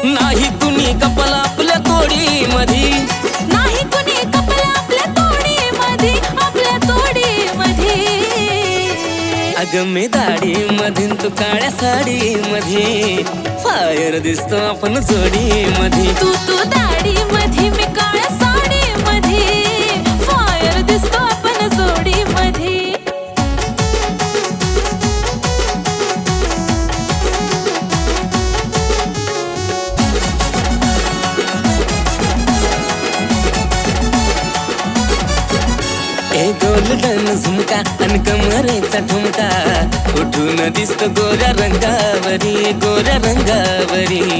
नाही कुणी कपल आपल्या तोडी मधी, नाही कुणी कपल आपल्या तोडी मधी, आपल्या तोडी मधी. अगं मी दाढी मधीन तू काळ्या साडी मध्ये, फायर दिसतो आपण जोडी मध्ये. तू दाढी मधी मी काळ्या साडी मध्ये, फायर दिसतो आपण जोडी मध्ये. ए गोल्डन झुमका आणि कमरेचा ठुमका, उठून दिसतो गोऱ्या रंगावरी, गोऱ्या रंगावरी.